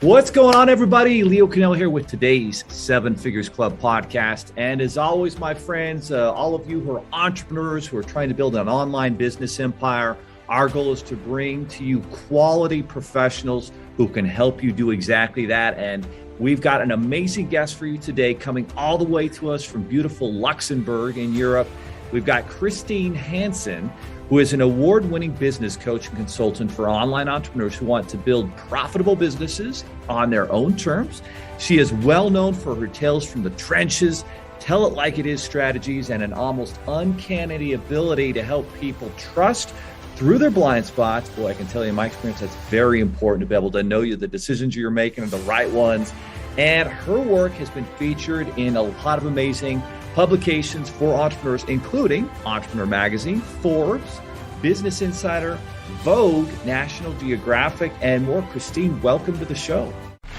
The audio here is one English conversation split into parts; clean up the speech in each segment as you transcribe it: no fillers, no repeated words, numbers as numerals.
What's going on, everybody? Leo Cannell here with today's Seven Figures Club podcast. And as always, my friends, all of you who are entrepreneurs who are trying to build an online business empire, our goal is to bring to you quality professionals who can help you do exactly that. And we've got an amazing guest for you today, coming all the way to us from beautiful Luxembourg in Europe. We've got Christine Hansen, who is an award-winning business coach and consultant for online entrepreneurs who want to build profitable businesses on their own terms. She is well known for her tales from the trenches, tell it like it is strategies, and an almost uncanny ability to help people trust through their blind spots. Boy, I can tell you in my experience, that's very important to be able to know the decisions you're making are the right ones. And her work has been featured in a lot of amazing publications for entrepreneurs, including Entrepreneur Magazine, Forbes, Business Insider, Vogue, National Geographic, and more. Christine, welcome to the show.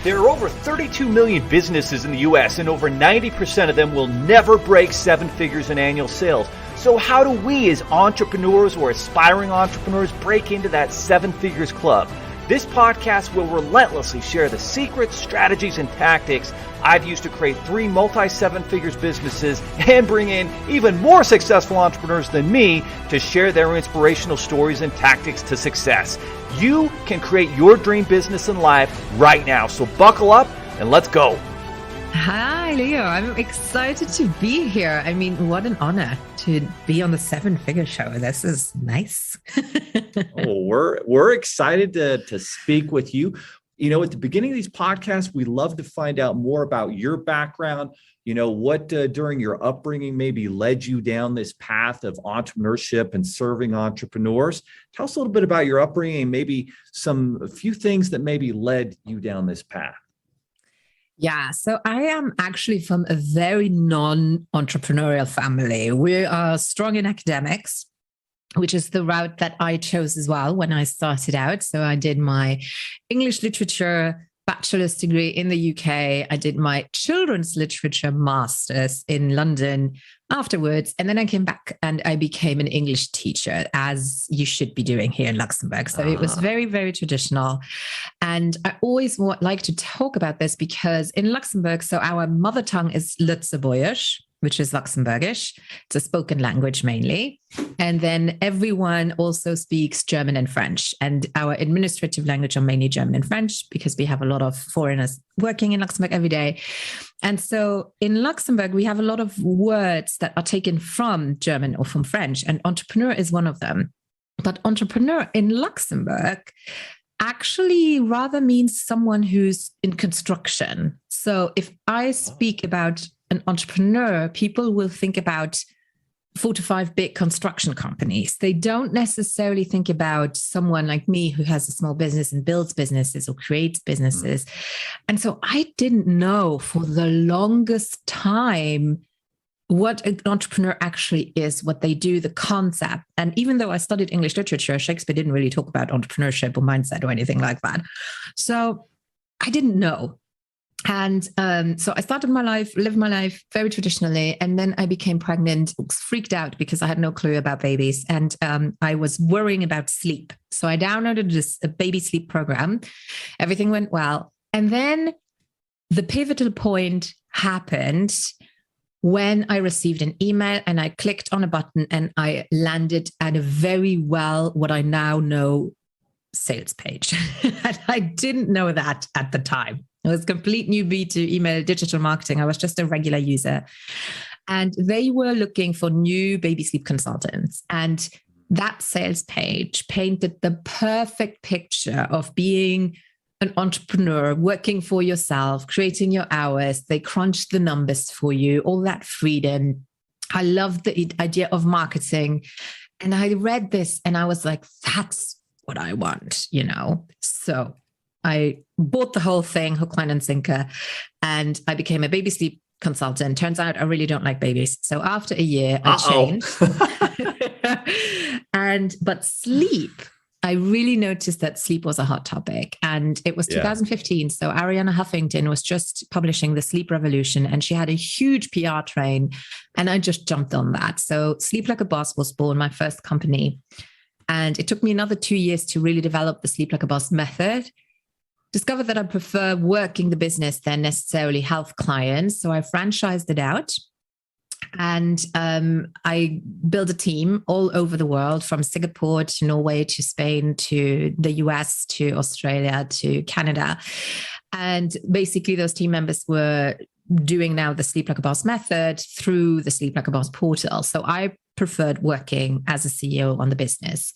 There are over 32 million businesses in the U.S., and over 90% of them will never break seven figures in annual sales. So how do we as entrepreneurs or aspiring entrepreneurs break into that seven figures club? This podcast will relentlessly share the secrets, strategies, and tactics I've used to create 3 multi-seven figures businesses and bring in even more successful entrepreneurs than me to share their inspirational stories and tactics to success. You can create your dream business and life right now. So buckle up and let's go. Hi, Leo. I'm excited to be here. I mean, what an honor to be on the Seven Figure Show. This is nice. We're excited to speak with you. You know, at the beginning of these podcasts, we love to find out more about your background. You know, what during your upbringing maybe led you down this path of entrepreneurship and serving entrepreneurs. Tell us a little bit about your upbringing and maybe a few things that maybe led you down this path. Yeah, so I am actually from a very non-entrepreneurial family. We are strong in academics, which is the route that I chose as well when I started out. So I did my English literature bachelor's degree in the UK. I did my children's literature master's in London afterwards. And then I came back and I became an English teacher, as you should be doing here in Luxembourg. So it was very, very traditional. And I always like to talk about this because in Luxembourg, so our mother tongue is Luxembourgish, which is Luxembourgish. It's a spoken language mainly. And then everyone also speaks German and French. And our administrative language are mainly German and French because we have a lot of foreigners working in Luxembourg every day. And so in Luxembourg, we have a lot of words that are taken from German or from French, and entrepreneur is one of them. But entrepreneur in Luxembourg actually rather means someone who's in construction. So if I speak about an entrepreneur, people will think about 4 to 5 big construction companies. They don't necessarily think about someone like me who has a small business and builds businesses or creates businesses. And so I didn't know for the longest time what an entrepreneur actually is, what they do, the concept. And even though I studied English literature, Shakespeare didn't really talk about entrepreneurship or mindset or anything like that. So I didn't know. And so I started my life, lived my life very traditionally. And then I became pregnant, freaked out because I had no clue about babies. And I was worrying about sleep. So I downloaded a baby sleep program. Everything went well. And then the pivotal point happened when I received an email and I clicked on a button and I landed at a very what I now know, sales page. And I didn't know that at the time. It was complete newbie to email digital marketing. I was just a regular user. And they were looking for new baby sleep consultants. And that sales page painted the perfect picture of being an entrepreneur, working for yourself, creating your hours. They crunched the numbers for you, all that freedom. I loved the idea of marketing. And I read this and I was like, that's what I want, you know? So I bought the whole thing, hook, line, and sinker, and I became a baby sleep consultant. Turns out I really don't like babies. So after a year, I changed. But sleep, I really noticed that sleep was a hot topic. And it was 2015. So Arianna Huffington was just publishing The Sleep Revolution, and she had a huge PR train. And I just jumped on that. So Sleep Like a Boss was born, my first company. And it took me another 2 years to really develop the Sleep Like a Boss method. discovered that I prefer working the business than necessarily health clients. So I franchised it out. And I built a team all over the world, from Singapore to Norway to Spain to the US to Australia to Canada. And basically those team members were doing now the Sleep Like a Boss method through the Sleep Like a Boss portal. So I preferred working as a CEO on the business.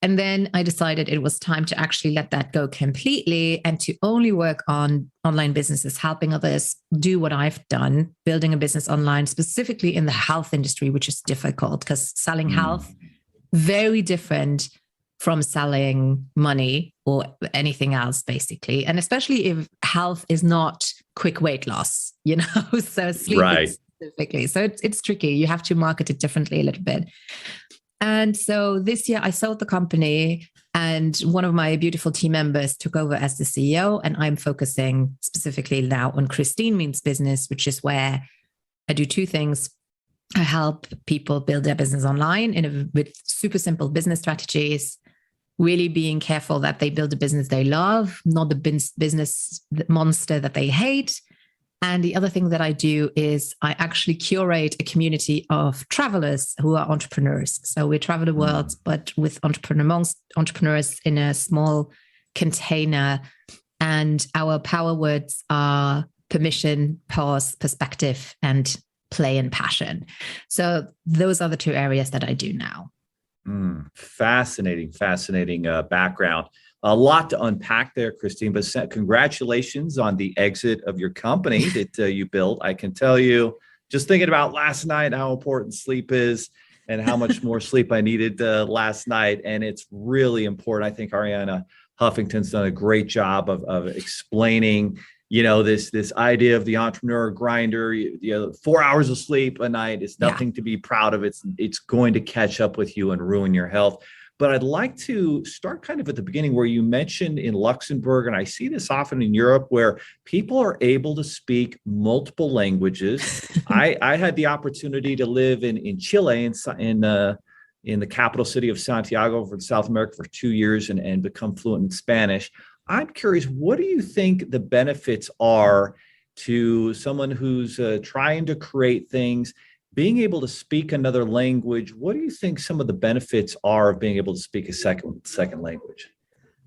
And then I decided it was time to actually let that go completely and to only work on online businesses, helping others do what I've done, building a business online, specifically in the health industry, which is difficult because selling health, very different from selling money or anything else, basically. And especially if health is not quick weight loss, so sleep specifically. So it's tricky. You have to market it differently a little bit. And so this year I sold the company, and one of my beautiful team members took over as the CEO. And I'm focusing specifically now on Christine Means Business, which is where I do two things. I help people build their business online with super simple business strategies, really being careful that they build a business they love, not the business monster that they hate. And the other thing that I do is I actually curate a community of travelers who are entrepreneurs. So we travel the world, but with entrepreneurs in a small container. And our power words are permission, pause, perspective, and play and passion. So those are the two areas that I do now. Fascinating background. A lot to unpack there, Christine, but congratulations on the exit of your company that you built. I can tell you, just thinking about last night, how important sleep is and how much more sleep I needed last night. And it's really important. I think Ariana Huffington's done a great job of explaining, this idea of the entrepreneur grinder. 4 hours of sleep a night is nothing to be proud of. It's going to catch up with you and ruin your health. But I'd like to start kind of at the beginning, where you mentioned in Luxembourg, and I see this often in Europe, where people are able to speak multiple languages. I had the opportunity to live in Chile, in the capital city of Santiago, for South America, for 2 years and become fluent in Spanish. I'm curious, what do you think the benefits are to someone who's trying to create things, being able to speak another language? What do you think some of the benefits are of being able to speak a second language?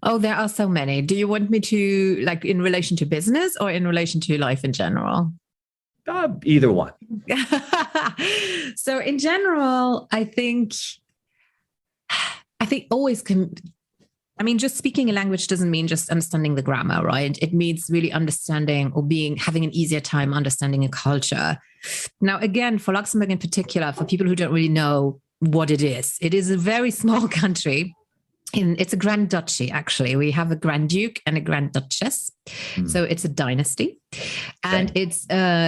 Oh, there are so many. Do you want me to, like, in relation to business or in relation to life in general? Either one. So in general, I think always just speaking a language doesn't mean just understanding the grammar, right? It means really understanding or having an easier time understanding a culture. Now, again, for Luxembourg in particular, for people who don't really know what it is a very small country. It's a Grand Duchy, actually. We have a Grand Duke and a Grand Duchess. So it's a dynasty. And it's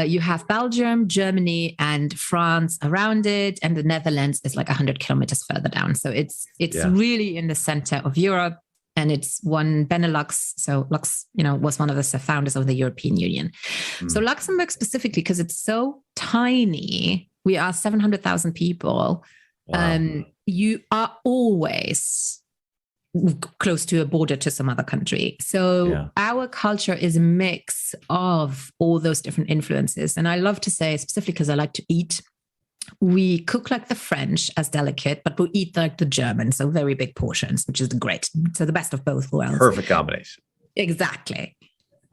you have Belgium, Germany, and France around it. And the Netherlands is like 100 kilometers further down. So it's really in the center of Europe. And it's one Benelux. So Lux, was one of the founders of the European Union. So Luxembourg specifically, because it's so tiny, we are 700,000 people. Wow. You are always close to a border to some other country. So our culture is a mix of all those different influences. And I love to say, specifically because I like to eat, we cook like the French as delicate, but we eat like the Germans, so very big portions, which is great. So the best of both worlds. Perfect combination. Exactly.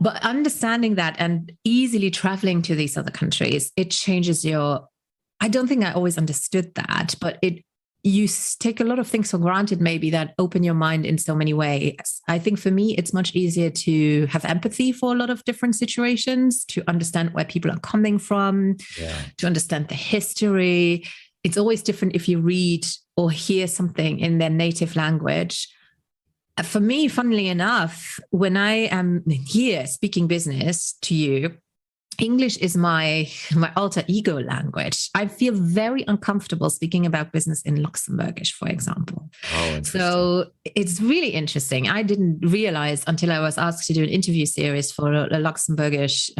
But understanding that and easily traveling to these other countries, it changes I don't think I always understood that, but you take a lot of things for granted, maybe, that open your mind in so many ways. I think for me, it's much easier to have empathy for a lot of different situations, to understand where people are coming from, to understand the history. It's always different if you read or hear something in their native language. For me, funnily enough, when I am here speaking business to you, English is my alter ego language. I feel very uncomfortable speaking about business in Luxembourgish, for example. Oh, so it's really interesting. I didn't realize until I was asked to do an interview series for a Luxembourgish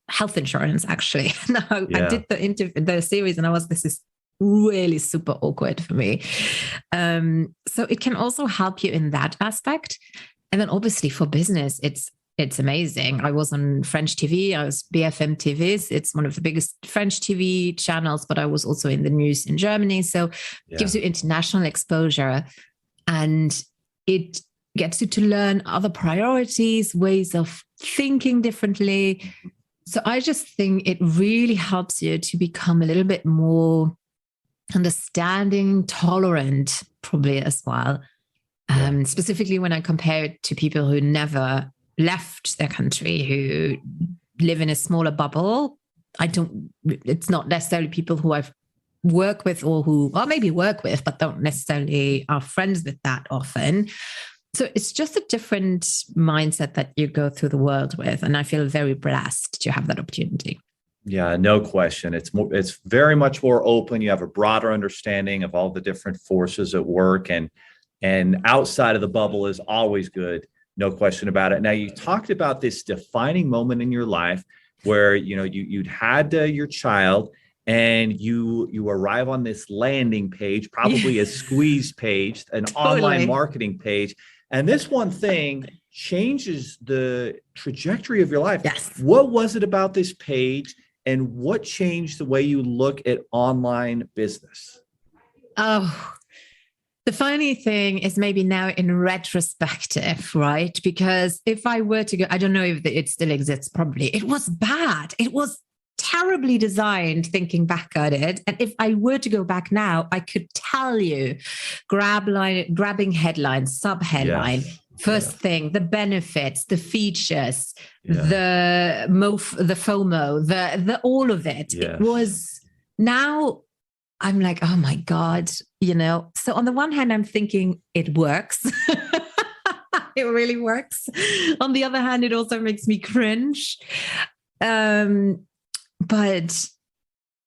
health insurance, actually. I did the series and this is really super awkward for me. So it can also help you in that aspect. And then obviously for business, it's amazing. I was on French TV. I was BFM TV. It's one of the biggest French TV channels, but I was also in the news in Germany. So it gives you international exposure, and it gets you to learn other priorities, ways of thinking differently. So I just think it really helps you to become a little bit more understanding, tolerant, probably as well. Specifically when I compare it to people who never left their country, who live in a smaller bubble. It's not necessarily people who I've worked with or maybe work with, but don't necessarily are friends with that often. So it's just a different mindset that you go through the world with. And I feel very blessed to have that opportunity. Yeah, no question. It's very much more open. You have a broader understanding of all the different forces at work, and outside of the bubble is always good. No question about it. Now, you talked about this defining moment in your life where, you'd had your child, and you arrive on this landing page, probably a squeeze page, an online marketing page. And this one thing changes the trajectory of your life. Yes. What was it about this page, and what changed the way you look at online business? Oh, the funny thing is maybe now in retrospective, right? Because if I were to go, I don't know if it still exists, probably. It was bad. It was terribly designed thinking back at it. And if I were to go back now, I could tell you, grabbing headline, sub-headline, first thing, the benefits, the features, the FOMO, the all of it. It was, now I'm like, oh my God, So on the one hand, I'm thinking it works. It really works. On the other hand, it also makes me cringe. But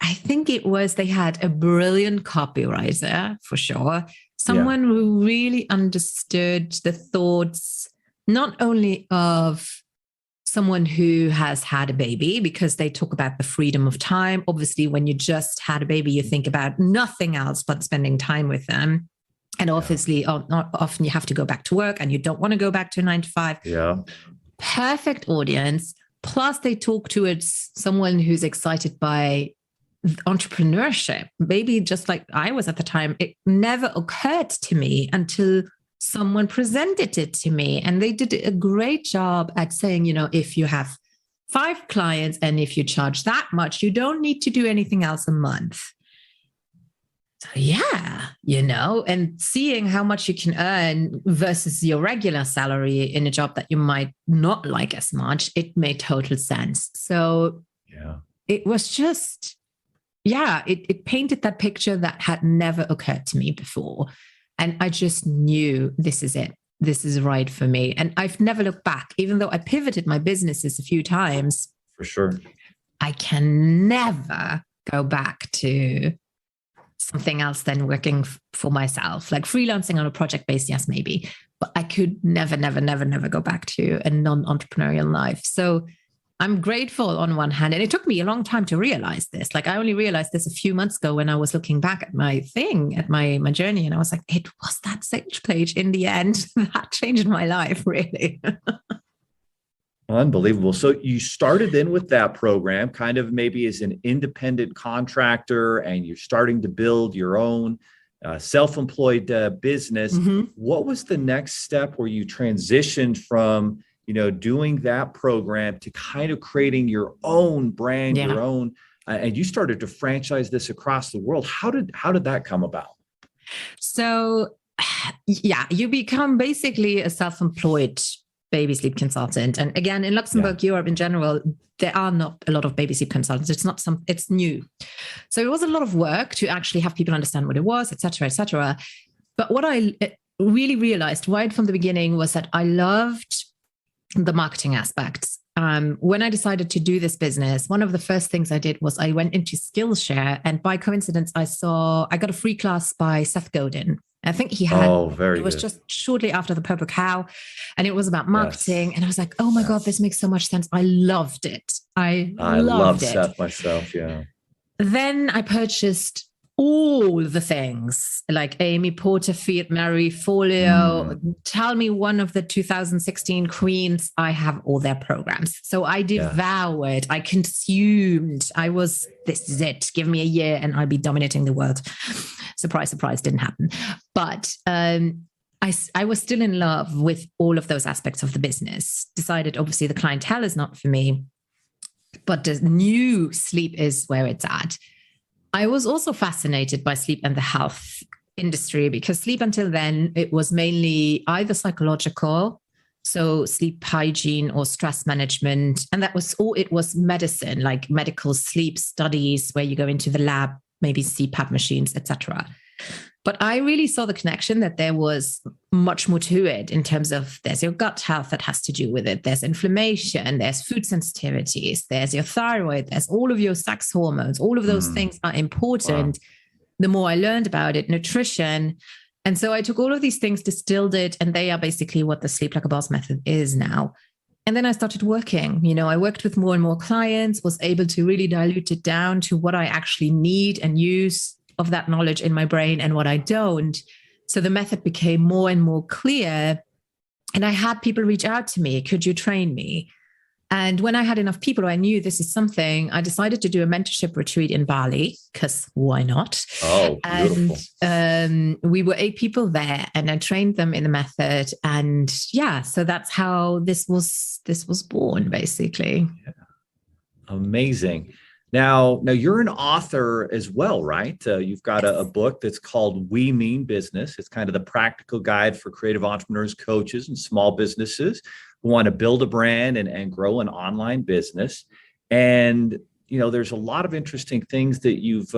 I think they had a brilliant copywriter for sure. Someone who really understood the thoughts, not only of someone who has had a baby, because they talk about the freedom of time. Obviously, when you just had a baby, you think about nothing else but spending time with them. And obviously, not often you have to go back to work and you don't want to go back to 9 to 5. Yeah. Perfect audience. Plus, they talk to someone who's excited by entrepreneurship. Maybe just like I was at the time, it never occurred to me until someone presented it to me. And they did a great job at saying, if you have 5 clients and if you charge that much, you don't need to do anything else a month. So and seeing how much you can earn versus your regular salary in a job that you might not like as much, it made total sense. So it was just, it painted that picture that had never occurred to me before. And I just knew this is it. This is right for me. And I've never looked back, even though I pivoted my businesses a few times. For sure. I can never go back to something else than working for myself, like freelancing on a project base. Yes, maybe, but I could never go back to a non-entrepreneurial life. So I'm grateful on one hand. And it took me a long time to realize this. Like I only realized this a few months ago when I was looking back at my journey. And I was like, it was that sales page in the end that changed my life, really. Unbelievable. So you started then with that program kind of maybe as an independent contractor, and you're starting to build your own self-employed business. Mm-hmm. What was the next step where you transitioned from doing that program to kind of creating your own brand, your own, and you started to franchise this across the world? How did that come about? So, you become basically a self-employed baby sleep consultant. And again, in Luxembourg, Europe in general, there are not a lot of baby sleep consultants. It's new. So it was a lot of work to actually have people understand what it was, et cetera, et cetera. But what I really realized right from the beginning was that I loved the marketing aspects. When I decided to do this business, one of the first things I did was I went into Skillshare, and by coincidence, I got a free class by Seth Godin. I think he had, it was just shortly after the Purple Cow, and it was about marketing. Yes. And I was like, oh my God, this makes so much sense. I loved it. I loved it. Seth myself. Yeah. Then I purchased all the things like Amy Porterfield, Mary Folio. Tell me one of the 2016 queens. I have all their programs. So I devoured, I consumed. This is it. Give me a year and I'll be dominating the world. Surprise, surprise, didn't happen. But I was still in love with all of those aspects of the business. Decided, obviously, the clientele is not for me, but the new sleep is where it's at. I was also fascinated by sleep and the health industry because sleep until then, it was mainly either psychological, so sleep hygiene or stress management. And that was all, it was medicine, like medical sleep studies where you go into the lab, maybe CPAP machines, etc. But I really saw the connection that there was much more to it in terms of there's your gut health that has to do with it. There's inflammation, there's food sensitivities, there's your thyroid, there's all of your sex hormones. All of those things are important. Wow. The more I learned about it, nutrition. And so I took all of these things, distilled it, and they are basically what the Sleep Like a Boss method is now. And then I started working. I worked with more and more clients, was able to really dilute it down to what I actually need and use of that knowledge in my brain and what I don't. So the method became more and more clear. And I had people reach out to me, could you train me? And when I had enough people, I knew this is something. I decided to do a mentorship retreat in Bali, because why not? Oh, beautiful. And we were 8 people there, and I trained them in the method. And so that's how this was born, basically. Yeah. Amazing. Now you're an author as well, right? You've got a book that's called We Mean Business. It's kind of the practical guide for creative entrepreneurs, coaches, and small businesses who want to build a brand and grow an online business. And, there's a lot of interesting things that you've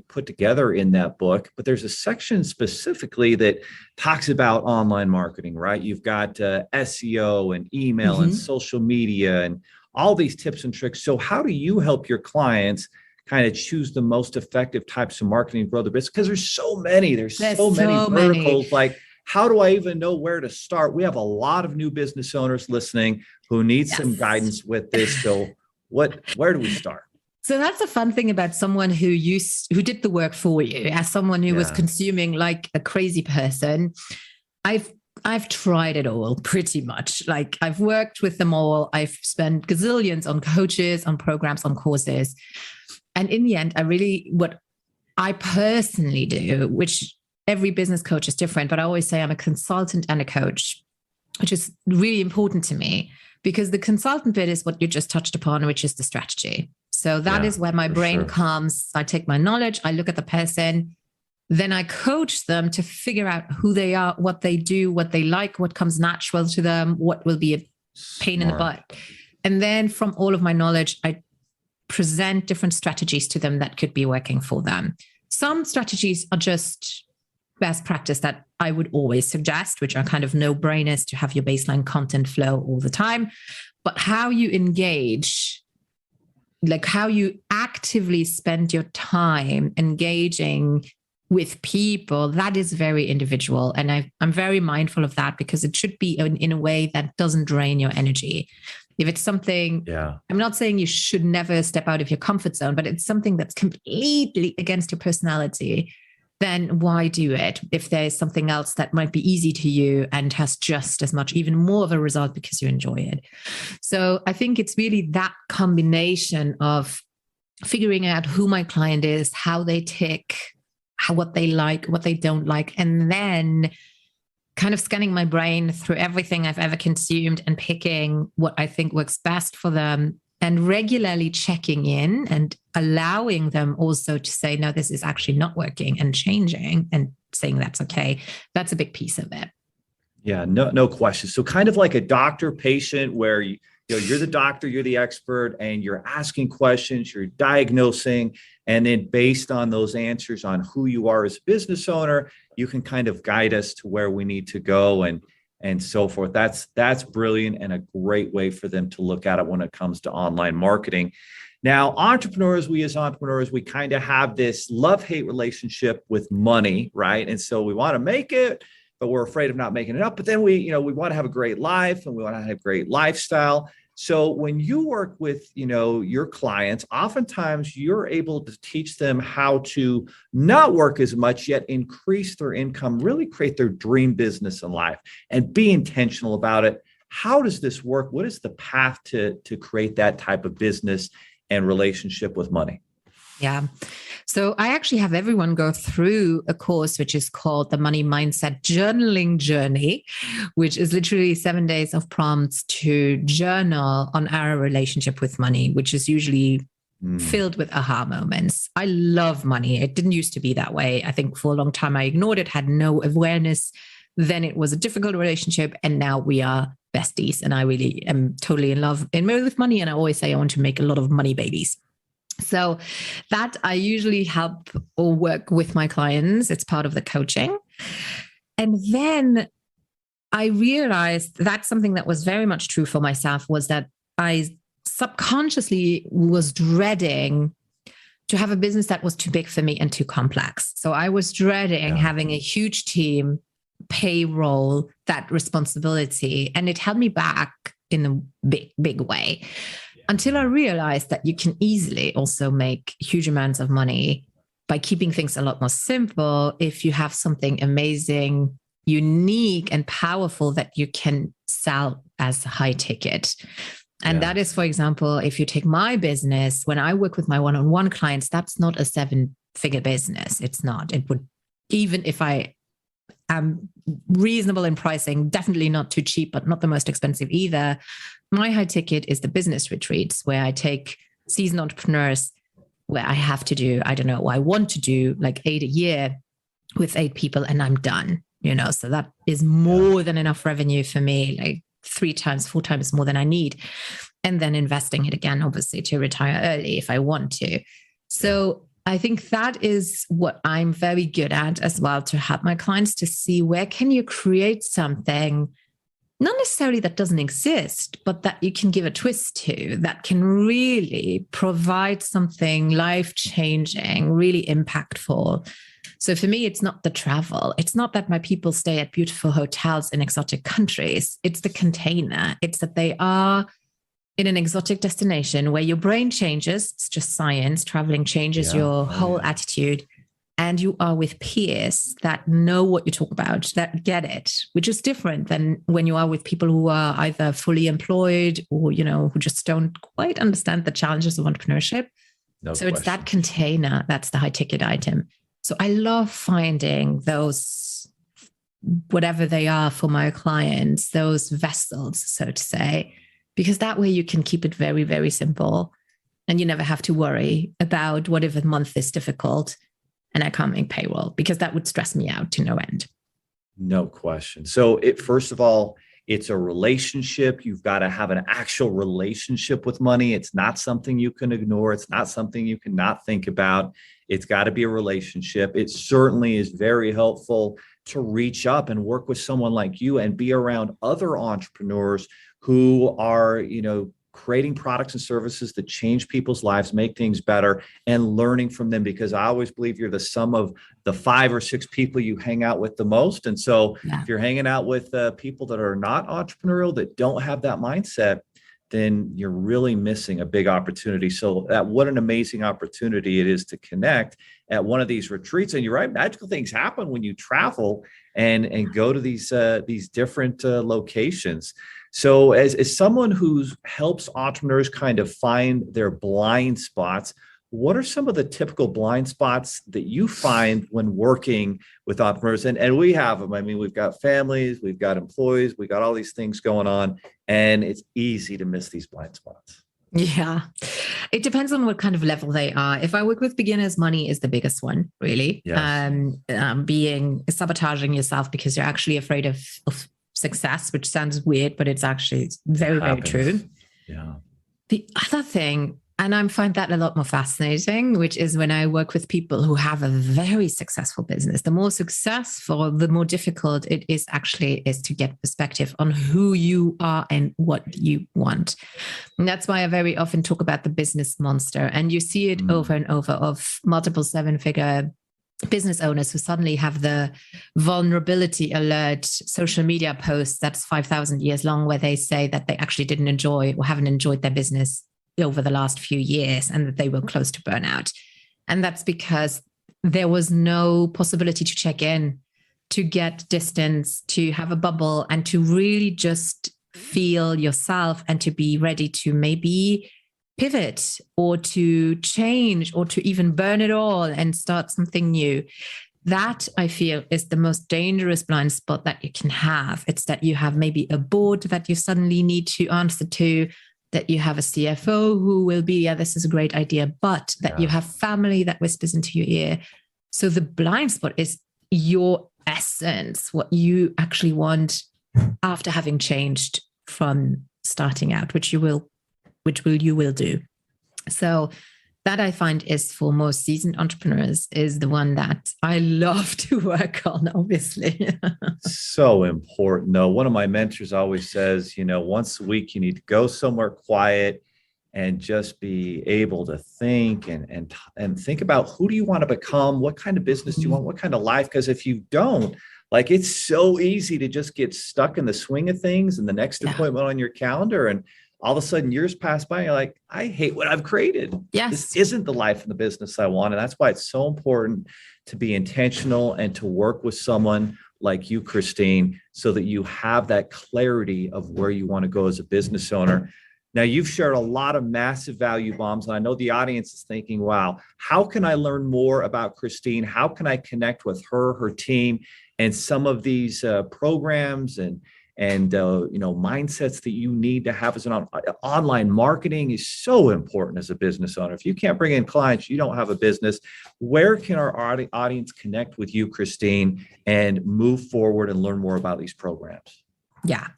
put together in that book, but there's a section specifically that talks about online marketing, right? You've got SEO and email and social media and all these tips and tricks. So how do you help your clients kind of choose the most effective types of marketing to grow their business? Because there's so many verticals. Like, how do I even know where to start? We have a lot of new business owners listening who need some guidance with this. So where do we start? So that's the fun thing about someone who did the work for you, as someone who was consuming like a crazy person. I've tried it all pretty much. Like, I've worked with them all. I've spent gazillions on coaches, on programs, on courses. And in the end, what I personally do, which every business coach is different, but I always say I'm a consultant and a coach, which is really important to me, because the consultant bit is what you just touched upon, which is the strategy. So that is where my brain comes. I take my knowledge, I look at the person, then I coach them to figure out who they are, what they do, what they like, what comes natural to them, what will be a pain in the butt. And then from all of my knowledge, I present different strategies to them that could be working for them. Some strategies are just best practice that I would always suggest, which are kind of no-brainers to have your baseline content flow all the time. But how you engage, like how you actively spend your time engaging with people, that is very individual. And I'm very mindful of that, because it should be in a way that doesn't drain your energy. If it's something, I'm not saying you should never step out of your comfort zone, but it's something that's completely against your personality, then why do it? If there's something else that might be easy to you and has just as much, even more of a result because you enjoy it. So I think it's really that combination of figuring out who my client is, how they tick, what they like, what they don't like, and then kind of scanning my brain through everything I've ever consumed and picking what I think works best for them, and regularly checking in and allowing them also to say, no, this is actually not working, and changing and saying that's okay. That's a big piece of it. Yeah, no question. So kind of like a doctor-patient where you're the doctor, you're the expert, and you're asking questions, you're diagnosing, and then based on those answers on who you are as a business owner, you can kind of guide us to where we need to go and so forth. That's brilliant, and a great way for them to look at it when it comes to online marketing. Now, we as entrepreneurs, we kind of have this love-hate relationship with money, right? And so we want to make it, but we're afraid of not making it up. But then we want to have a great life, and we want to have a great lifestyle. So when you work with, your clients, oftentimes you're able to teach them how to not work as much, yet increase their income, really create their dream business in life and be intentional about it. How does this work? What is the path to create that type of business and relationship with money? Yeah. So I actually have everyone go through a course which is called the Money Mindset Journaling Journey, which is literally 7 days of prompts to journal on our relationship with money, which is usually filled with aha moments. I love money. It didn't used to be that way. I think for a long time I ignored it, had no awareness. Then it was a difficult relationship, and now we are besties. And I really am totally in love with money. And I always say I want to make a lot of money babies. So that I usually help or work with my clients. It's part of the coaching. And then I realized that's something that was very much true for myself, was that I subconsciously was dreading to have a business that was too big for me and too complex. So I was dreading having a huge team, payroll, that responsibility, and it held me back in a big way. Until I realized that you can easily also make huge amounts of money by keeping things a lot more simple if you have something amazing, unique, and powerful that you can sell as high ticket. And that is, for example, if you take my business, when I work with my one-on-one clients, that's not a 7-figure business. It's not. It would, even if I am reasonable in pricing, definitely not too cheap, but not the most expensive either. My high ticket is the business retreats, where I take seasoned entrepreneurs, where I have to do, I want to do like 8 a year with 8 people, and I'm done, so that is more than enough revenue for me, like 3 times, 4 times more than I need. And then investing it again, obviously, to retire early if I want to. So I think that is what I'm very good at as well, to help my clients to see where can you create something, not necessarily that doesn't exist, but that you can give a twist to, that can really provide something life-changing, really impactful. So for me, it's not the travel. It's not that my people stay at beautiful hotels in exotic countries. It's the container. It's that they are in an exotic destination where your brain changes. It's just science. Traveling changes your whole attitude. And you are with peers that know what you talk about, that get it, which is different than when you are with people who are either fully employed or, who just don't quite understand the challenges of entrepreneurship. It's that container that's the high ticket item. So I love finding those, whatever they are for my clients, those vessels, so to say, because that way you can keep it very, very simple, and you never have to worry about what if a month is difficult and I can't make payroll, because that would stress me out to no end. No question. So first of all, it's a relationship. You've got to have an actual relationship with money. It's not something you can ignore. It's not something you cannot think about. It's got to be a relationship. It certainly is very helpful to reach up and work with someone like you and be around other entrepreneurs who are, creating products and services that change people's lives, make things better, and learning from them, because I always believe you're the sum of the 5 or 6 people you hang out with the most. And so if you're hanging out with people that are not entrepreneurial, that don't have that mindset, then you're really missing a big opportunity. So what an amazing opportunity it is to connect at one of these retreats. And you're right, magical things happen when you travel and go to these different locations. So as someone who helps entrepreneurs kind of find their blind spots, what are some of the typical blind spots that you find when working with entrepreneurs? And we have them. I mean, we've got families, we've got employees, we've got all these things going on, and it's easy to miss these blind spots. Yeah, it depends on what kind of level they are. If I work with beginners, money is the biggest one, really. Yes. Sabotaging yourself because you're actually afraid of success, which sounds weird, but it's actually very, very true. Yeah. The other thing, and I find that a lot more fascinating, which is when I work with people who have a very successful business. The more successful, the more difficult it is to get perspective on who you are and what you want. And that's why I very often talk about the business monster. And you see it over and over of multiple 7-figure business owners who suddenly have the vulnerability alert social media post that's 5,000 years long, where they say that they actually didn't enjoy or haven't enjoyed their business over the last few years and that they were close to burnout. And that's because there was no possibility to check in, to get distance, to have a bubble, and to really just feel yourself and to be ready to maybe pivot or to change or to even burn it all and start something new. That, I feel, is the most dangerous blind spot that you can have. It's that you have maybe a board that you suddenly need to answer to, that you have a CFO who will be, yeah, this is a great idea, but that you have family that whispers into your ear. So the blind spot is your essence, what you actually want after having changed from starting out, which you will do. So that, I find, is for most seasoned entrepreneurs, is the one that I love to work on, obviously. So important. No, one of my mentors always says, once a week you need to go somewhere quiet and just be able to think and think about, who do you want to become? What kind of business do you want? What kind of life? Because if you don't, it's so easy to just get stuck in the swing of things and the next appointment on your calendar, and all of a sudden years pass by, you're like, I hate what I've created. Yes. This isn't the life and the business I want. And that's why it's so important to be intentional and to work with someone like you, Christine, so that you have that clarity of where you want to go as a business owner. Now, you've shared a lot of massive value bombs, and I know the audience is thinking, wow, how can I learn more about Christine? How can I connect with her team, and some of these programs and mindsets that you need to have as an online marketing is so important as a business owner. If you can't bring in clients, you don't have a business. Where can our audience connect with you, Christine, and move forward and learn more about these programs? Yeah.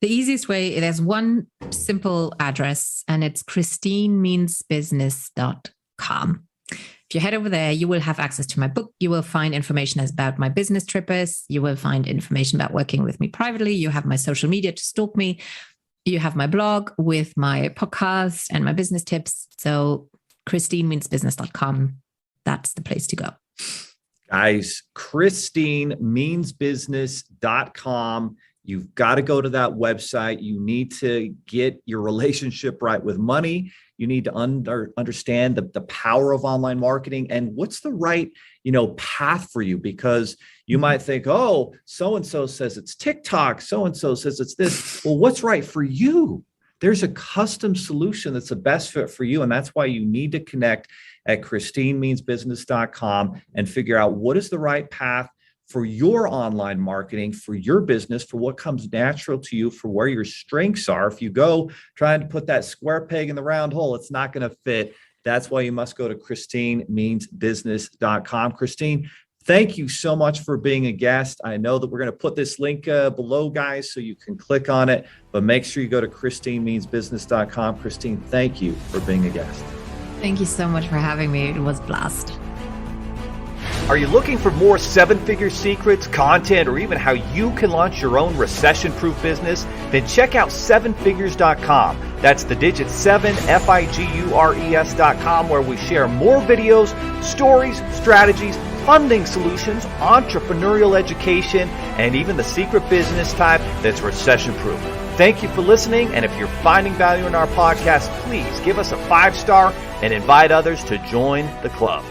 The easiest way, there's one simple address, and it's christinemeansbusiness.com. If you head over there, you will have access to my book. You will find information about my business trippers. You will find information about working with me privately. You have my social media to stalk me. You have my blog with my podcast and my business tips. So christinemeansbusiness.com, that's the place to go. Guys, christinemeansbusiness.com. You've got to go to that website. You need to get your relationship right with money. You need to understand the power of online marketing and what's the right, path for you, because you might think, oh, so-and-so says it's TikTok. So-and-so says it's this. Well, what's right for you? There's a custom solution that's the best fit for you. And that's why you need to connect at christinemeansbusiness.com and figure out what is the right path for your online marketing, for your business, for what comes natural to you, for where your strengths are. If you go trying to put that square peg in the round hole, it's not going to fit. That's why you must go to christinemeansbusiness.com. Christine, thank you so much for being a guest. I know that we're going to put this link below, guys, so you can click on it, but make sure you go to christinemeansbusiness.com. Christine, thank you for being a guest. Thank you so much for having me. It was a blast. Are you looking for more seven-figure secrets, content, or even how you can launch your own recession-proof business? Then check out sevenfigures.com. That's the digit 7, FIGURES.com, where we share more videos, stories, strategies, funding solutions, entrepreneurial education, and even the secret business type that's recession-proof. Thank you for listening, and if you're finding value in our podcast, please give us a 5-star and invite others to join the club.